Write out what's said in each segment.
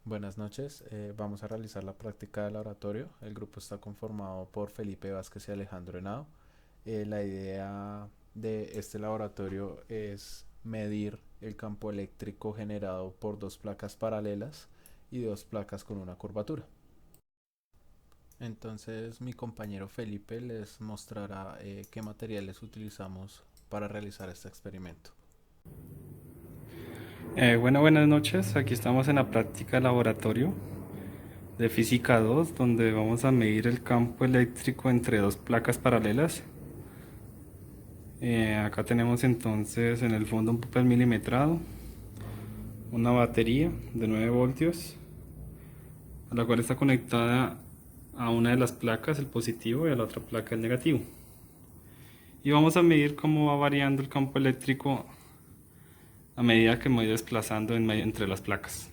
Buenas noches, vamos a realizar la práctica de laboratorio. El grupo está conformado por Felipe Vázquez y Alejandro Henao. La idea de este laboratorio es medir el campo eléctrico generado por dos placas paralelas y dos placas con una curvatura. Entonces mi compañero Felipe les mostrará qué materiales utilizamos para realizar este experimento. Buenas noches. Aquí estamos en la práctica de laboratorio de física 2, donde vamos a medir el campo eléctrico entre dos placas paralelas. Acá tenemos entonces en el fondo un papel milimetrado, una batería de 9 voltios, a la cual está conectada a una de las placas, el positivo, y a la otra placa, el negativo. Y vamos a medir cómo va variando el campo eléctrico a medida que me voy desplazando entre las placas.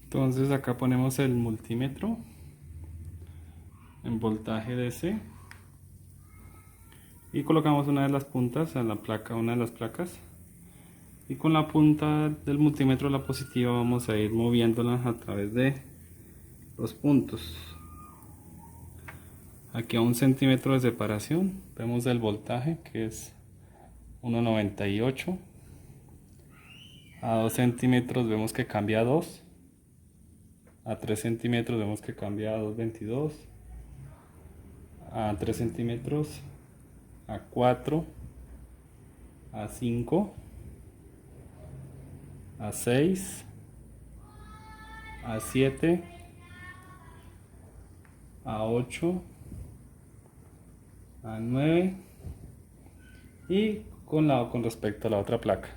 Entonces acá ponemos el multímetro en voltaje DC y colocamos una de las puntas a la placa, una de las placas, y con la punta del multímetro, la positiva, vamos a ir moviéndola a través de los puntos. Aquí a 1 centímetro de separación vemos el voltaje, que es 1,98. A 2 centímetros vemos que cambia a 2. A 3 centímetros vemos que cambia a 2,22. A 3 centímetros a 4, a 5, a 6, a 7, a 8, a 9 y con respecto a la otra placa.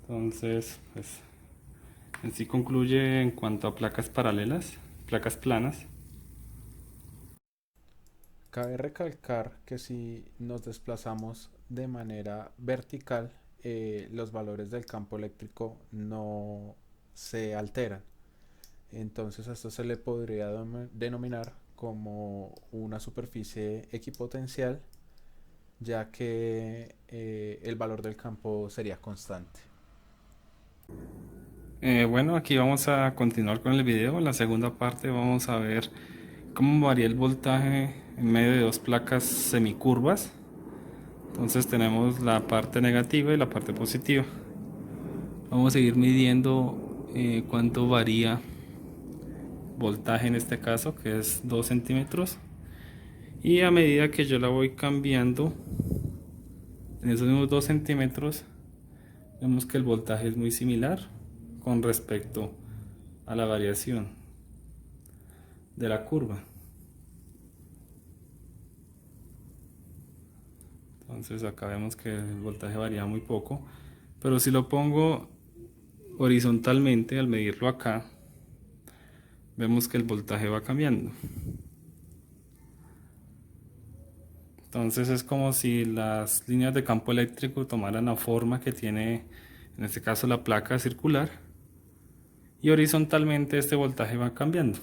Entonces, pues, en sí concluye en cuanto a placas paralelas, placas planas. Cabe recalcar que si nos desplazamos de manera vertical, los valores del campo eléctrico no se alteran. Entonces a esto se le podría denominar como una superficie equipotencial, ya que el valor del campo sería constante. Bueno, aquí vamos a continuar con el video. En la segunda parte vamos a ver cómo varía el voltaje en medio de dos placas semicurvas. Entonces tenemos la parte negativa y la parte positiva. Vamos a ir midiendo cuánto varía voltaje en este caso, que es 2 centímetros. Y a medida que yo la voy cambiando, en esos mismos 2 centímetros, vemos que el voltaje es muy similar con respecto a la variación de la curva. Entonces acá vemos que el voltaje varía muy poco, pero si lo pongo horizontalmente, al medirlo acá, vemos que el voltaje va cambiando. Entonces es como si las líneas de campo eléctrico tomaran la forma que tiene, en este caso, la placa circular, y horizontalmente este voltaje va cambiando.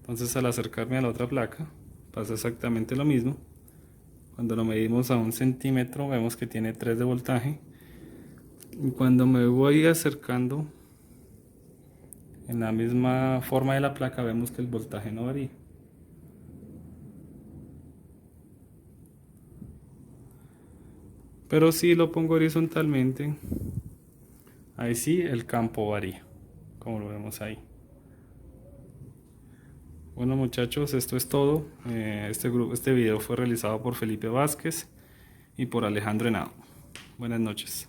Entonces al acercarme a la otra placa pasa exactamente lo mismo. Cuando lo medimos a 1 centímetro vemos que tiene 3 de voltaje, y cuando me voy acercando en la misma forma de la placa vemos que el voltaje no varía. Pero si lo pongo horizontalmente, ahí sí el campo varía, como lo vemos ahí. Bueno muchachos, esto es todo. Este video fue realizado por Felipe Vázquez y por Alejandro Henao. Buenas noches.